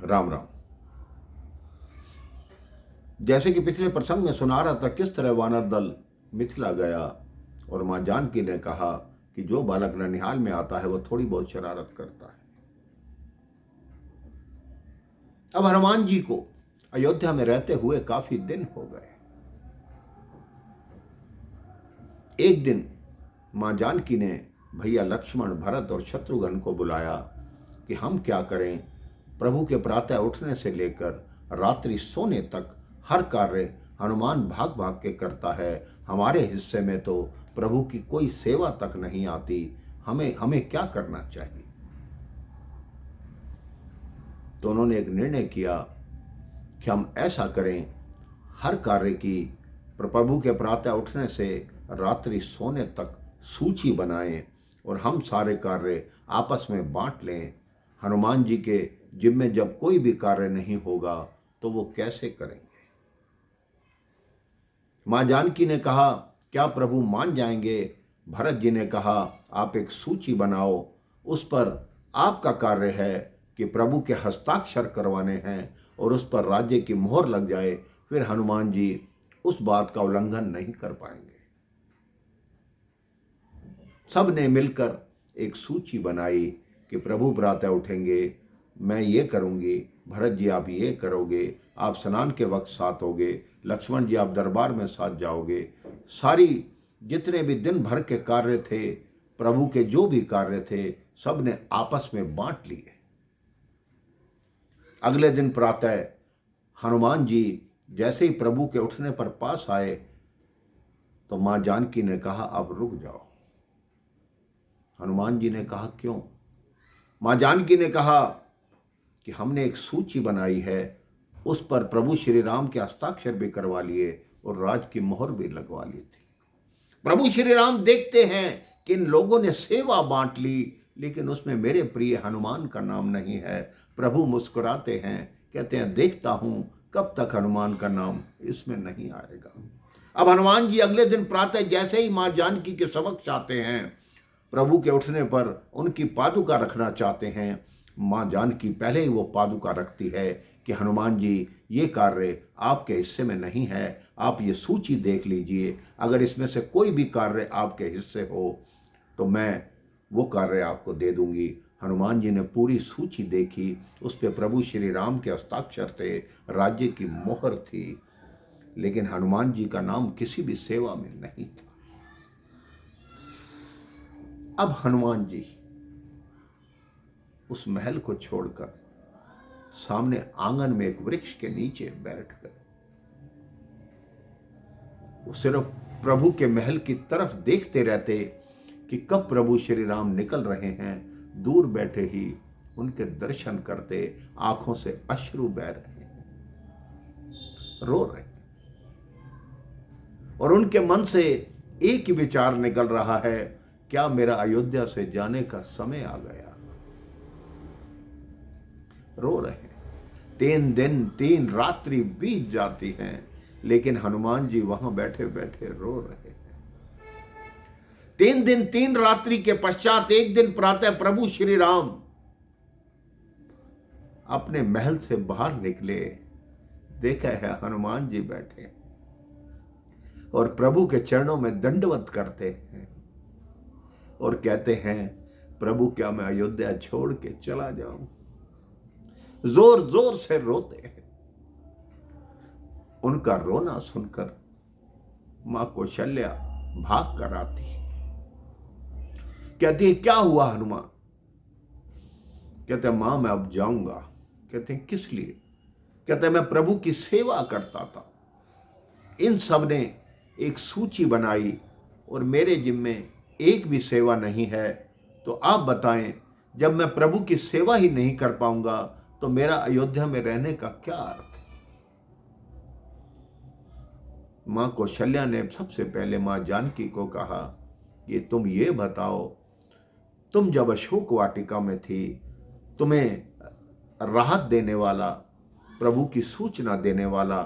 राम राम। जैसे कि पिछले प्रसंग में सुना रहा था किस तरह वानर दल मिथिला गया और मां जानकी ने कहा कि जो बालक ननिहाल में आता है वो थोड़ी बहुत शरारत करता है। अब हनुमान जी को अयोध्या में रहते हुए काफी दिन हो गए। एक दिन मां जानकी ने भैया लक्ष्मण, भरत और शत्रुघ्न को बुलाया कि हम क्या करें। प्रभु के प्रातः उठने से लेकर रात्रि सोने तक हर कार्य हनुमान भाग भाग के करता है। हमारे हिस्से में तो प्रभु की कोई सेवा तक नहीं आती। हमें क्या करना चाहिए। तो उन्होंने एक निर्णय किया कि हम ऐसा करें, हर कार्य की प्रभु के प्रातः उठने से रात्रि सोने तक सूची बनाएं और हम सारे कार्य आपस में बांट लें। हनुमान जी के जिम्मे जब कोई भी कार्य नहीं होगा तो वो कैसे करेंगे। मां जानकी ने कहा, क्या प्रभु मान जाएंगे। भरत जी ने कहा, आप एक सूची बनाओ, उस पर आपका कार्य है कि प्रभु के हस्ताक्षर करवाने हैं और उस पर राज्य की मोहर लग जाए, फिर हनुमान जी उस बात का उल्लंघन नहीं कर पाएंगे। सब ने मिलकर एक सूची बनाई कि प्रभु प्रातः उठेंगे, मैं ये करूंगी, भरत जी आप ये करोगे, आप स्नान के वक्त साथ होगे, लक्ष्मण जी आप दरबार में साथ जाओगे। सारी जितने भी दिन भर के कार्य थे, प्रभु के जो भी कार्य थे, सब ने आपस में बांट लिए। अगले दिन प्रातः हनुमान जी जैसे ही प्रभु के उठने पर पास आए तो मां जानकी ने कहा, अब रुक जाओ। हनुमान जी ने कहा, क्यों। मां जानकी ने कहा कि हमने एक सूची बनाई है, उस पर प्रभु श्री राम के हस्ताक्षर भी करवा लिए और राज की मोहर भी लगवा ली थी। प्रभु श्री राम देखते हैं कि इन लोगों ने सेवा बांट ली, लेकिन उसमें मेरे प्रिय हनुमान का नाम नहीं है। प्रभु मुस्कुराते हैं, कहते हैं देखता हूं कब तक हनुमान का नाम इसमें नहीं आएगा। अब हनुमान जी अगले दिन प्रातः जैसे ही मां जानकी के समक्ष आते हैं, प्रभु के उठने पर उनकी पादुका रखना चाहते हैं। मां जानकी पहले ही वो पादुका रखती है कि हनुमान जी ये कार्य आपके हिस्से में नहीं है, आप ये सूची देख लीजिए, अगर इसमें से कोई भी कार्य आपके हिस्से हो तो मैं वो कार्य आपको दे दूंगी। हनुमान जी ने पूरी सूची देखी, उस पर प्रभु श्री राम के हस्ताक्षर थे, राज्य की मोहर थी, लेकिन हनुमान जी का नाम किसी भी सेवा में नहीं था। अब हनुमान जी उस महल को छोड़कर सामने आंगन में एक वृक्ष के नीचे बैठ गए। वो सिर्फ प्रभु के महल की तरफ देखते रहते कि कब प्रभु श्री राम निकल रहे हैं। दूर बैठे ही उनके दर्शन करते, आंखों से अश्रु बह रहे हैं, रो रहे हैं और उनके मन से एक ही विचार निकल रहा है, क्या मेरा अयोध्या से जाने का समय आ गया। रो रहे हैं। 3 दिन 3 रात्रि बीत जाती हैं, लेकिन हनुमान जी वहां बैठे बैठे रो रहे हैं। 3 दिन 3 रात्रि के पश्चात एक दिन प्रातः प्रभु श्री राम अपने महल से बाहर निकले। देखा है हनुमान जी बैठे और प्रभु के चरणों में दंडवत करते हैं और कहते हैं, प्रभु क्या मैं अयोध्या छोड़ के चला जाऊं। जोर जोर से रोते हैं। उनका रोना सुनकर मां कौशल्या भाग कर आती है, कहती है, क्या हुआ हनुमान। कहते हैं, मां मैं अब जाऊंगा। कहते हैं, किस लिए। कहते हैं, मैं प्रभु की सेवा करता था, इन सब ने एक सूची बनाई और मेरे जिम्मे एक भी सेवा नहीं है, तो आप बताएं, जब मैं प्रभु की सेवा ही नहीं कर पाऊंगा तो मेरा अयोध्या में रहने का क्या अर्थ है। मां कौशल्या ने सबसे पहले मां जानकी को कहा कि तुम ये बताओ, तुम जब अशोक वाटिका में थी, तुम्हें राहत देने वाला, प्रभु की सूचना देने वाला,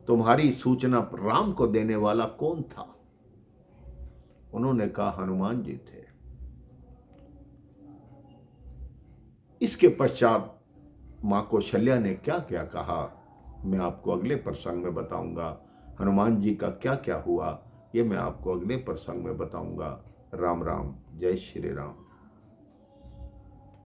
तुम्हारी सूचना राम को देने वाला कौन था। उन्होंने कहा, हनुमान जी थे। इसके पश्चात माँ कौशल्या ने क्या क्या कहा, मैं आपको अगले प्रसंग में बताऊंगा। हनुमान जी का क्या क्या हुआ, ये मैं आपको अगले प्रसंग में बताऊंगा। राम राम, जय श्री राम।